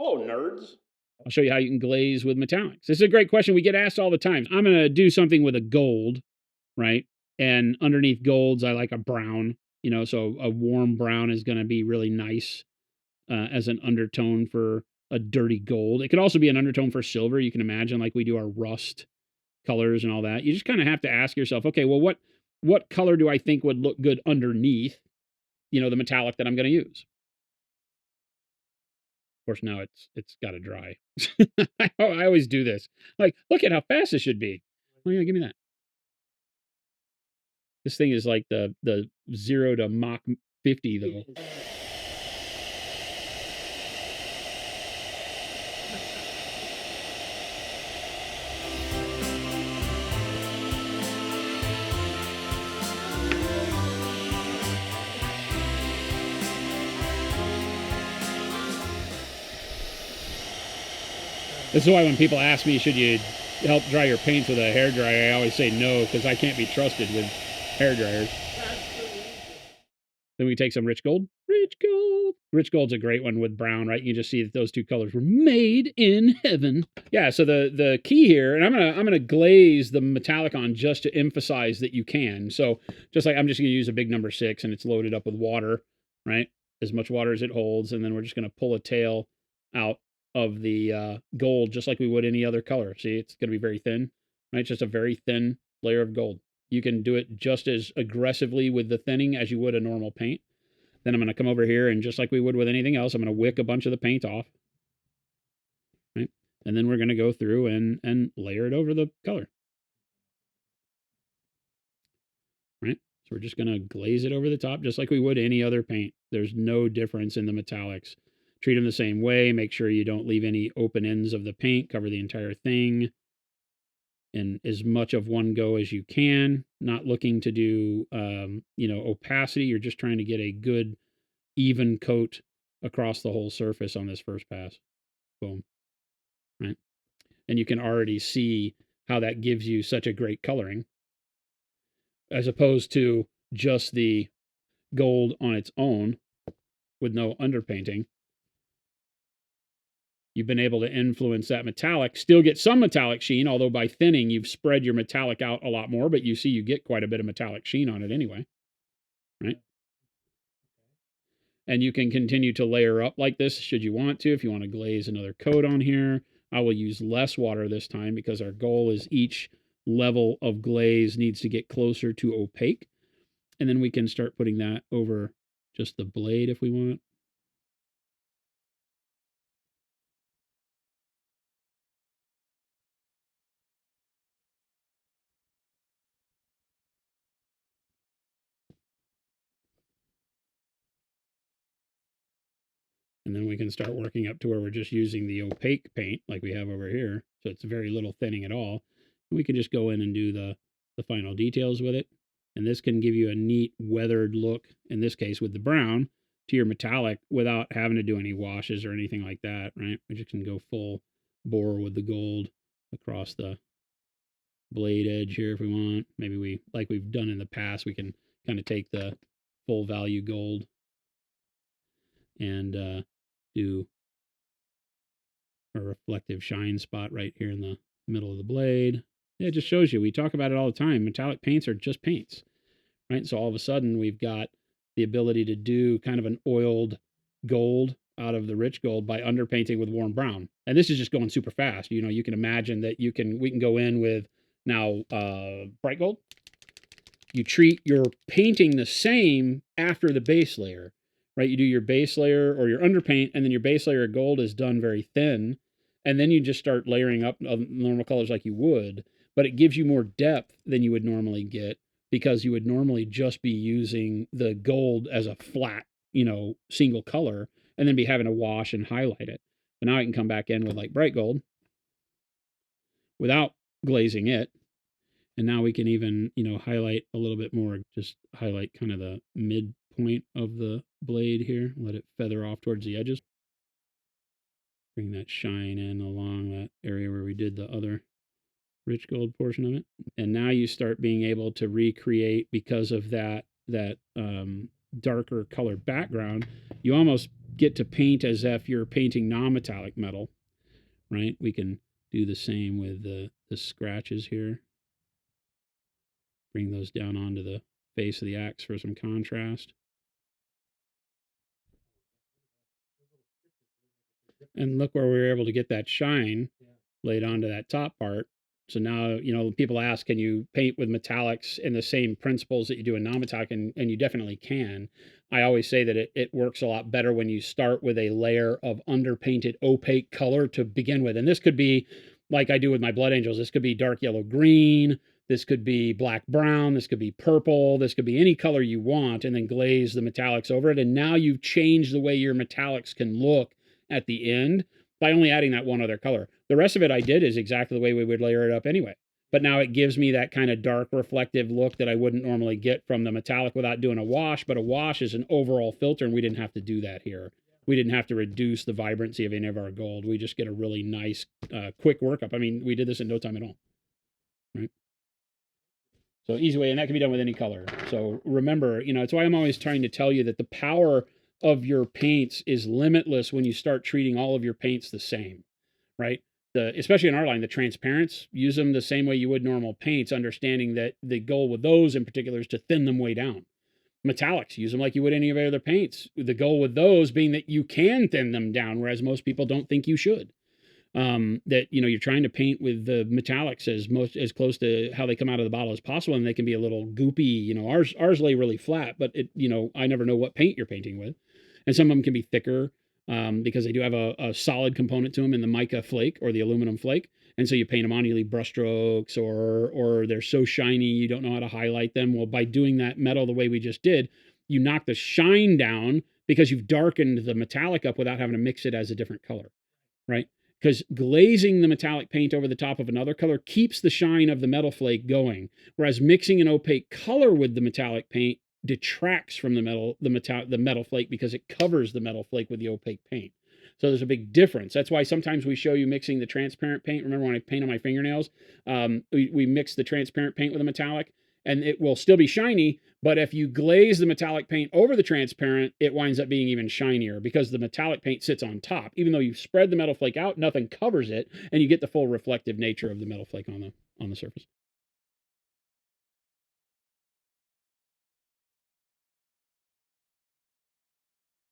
Hello, nerds. I'll show you how you can glaze with metallics. This is a great question. We get asked all the time. I'm going to do something with a gold, right? And underneath golds, I like a brown, so a warm brown is going to be really nice as an undertone for a dirty gold. It could also be an undertone for silver. You can imagine like we do our rust colors and all that. You just kind of have to ask yourself, okay, well, what color do I think would look good underneath, the metallic that I'm going to use? Of course, now it's got to dry. I always do this. Like, look at how fast this should be. Oh yeah, give me that. This thing is like the 0 to Mach 50 though. This is why when people ask me, should you help dry your paints with a hairdryer, I always say no, because I can't be trusted with hairdryers. Then we take some rich gold. Rich gold. Rich gold's a great one with brown, right? You can just see that those two colors were made in heaven. Yeah, so the key here, and I'm gonna glaze the metallic on just to emphasize that you can. So just like I'm just gonna use a big number 6 and it's loaded up with water, right? As much water as it holds, and then we're just gonna pull a tail out of the gold just like we would any other color. See, it's gonna be very thin, right? It's just a very thin layer of gold. You can do it just as aggressively with the thinning as you would a normal paint. Then I'm going to come over here and just like we would with anything else, I'm going to wick a bunch of the paint off. Right? And then we're going to go through and layer it over the color. Right? So we're just going to glaze it over the top just like we would any other paint. There's no difference in the metallics. Treat them the same way. Make sure you don't leave any open ends of the paint. Cover the entire thing. And as much of one go as you can, not looking to do, opacity. You're just trying to get a good, even coat across the whole surface on this first pass. Boom. Right. And you can already see how that gives you such a great coloring as opposed to just the gold on its own with no underpainting. You've been able to influence that metallic, still get some metallic sheen, although by thinning, you've spread your metallic out a lot more, but you see you get quite a bit of metallic sheen on it anyway, right? And you can continue to layer up like this should you want to. If you want to glaze another coat on here, I will use less water this time because our goal is each level of glaze needs to get closer to opaque. And then we can start putting that over just the blade if we want. And then we can start working up to where we're just using the opaque paint like we have over here. So it's very little thinning at all. And we can just go in and do the final details with it. And this can give you a neat weathered look, in this case with the brown, to your metallic without having to do any washes or anything like that, right? We just can go full bore with the gold across the blade edge here if we want. Maybe like we've done in the past, we can kind of take the full value gold and do a reflective shine spot right here in the middle of the blade. It just shows you, we talk about it all the time. Metallic paints are just paints, right? So all of a sudden we've got the ability to do kind of an oiled gold out of the rich gold by underpainting with warm brown. And this is just going super fast. You can imagine that we can go in with now bright gold. You're painting the same after the base layer, right? You do your base layer or your underpaint, and then your base layer of gold is done very thin. And then you just start layering up normal colors like you would, but it gives you more depth than you would normally get because you would normally just be using the gold as a flat, single color and then be having to wash and highlight it. But now I can come back in with like bright gold without glazing it. And now we can even, highlight a little bit more, just highlight kind of the midpoint of the blade here, let it feather off towards the edges. Bring that shine in along that area where we did the other rich gold portion of it. And now you start being able to recreate, because of that darker color background, you almost get to paint as if you're painting non-metallic metal, right? We can do the same with the scratches here. Bring those down onto the face of the axe for some contrast. And look where we were able to get that shine laid onto that top part. So now, people ask, can you paint with metallics in the same principles that you do in non-metallic? And you definitely can. I always say that it works a lot better when you start with a layer of underpainted opaque color to begin with. And this could be like I do with my Blood Angels. This could be dark yellow green. This could be black brown. This could be purple. This could be any color you want, and then glaze the metallics over it. And now you've changed the way your metallics can look at the end by only adding that one other color. The rest of it I did is exactly the way we would layer it up anyway. But now it gives me that kind of dark reflective look that I wouldn't normally get from the metallic without doing a wash. But a wash is an overall filter, and we didn't have to do that here. We didn't have to reduce the vibrancy of any of our gold. We just get a really nice, quick workup. I mean, we did this in no time at all, right? So easy way, and that can be done with any color. So remember, it's why I'm always trying to tell you that the power of your paints is limitless when you start treating all of your paints the same, right? Especially in our line, the transparents, use them the same way you would normal paints, understanding that the goal with those in particular is to thin them way down. Metallics, use them like you would any of your other paints. The goal with those being that you can thin them down, whereas most people don't think you should. That you're trying to paint with the metallics as close to how they come out of the bottle as possible, and they can be a little goopy. Ours lay really flat, but I never know what paint you're painting with, and some of them can be thicker because they do have a solid component to them in the mica flake or the aluminum flake, and so you paint them on, you leave brushstrokes, or they're so shiny you don't know how to highlight them. Well, by doing that metal the way we just did, you knock the shine down because you've darkened the metallic up without having to mix it as a different color, right? Because glazing the metallic paint over the top of another color keeps the shine of the metal flake going, whereas mixing an opaque color with the metallic paint detracts from the metal flake because it covers the metal flake with the opaque paint. So there's a big difference. That's why sometimes we show you mixing the transparent paint. Remember when I paint on my fingernails, we mix the transparent paint with a metallic, and it will still be shiny. But if you glaze the metallic paint over the transparent, it winds up being even shinier because the metallic paint sits on top. Even though you spread the metal flake out, nothing covers it, and you get the full reflective nature of the metal flake on the surface.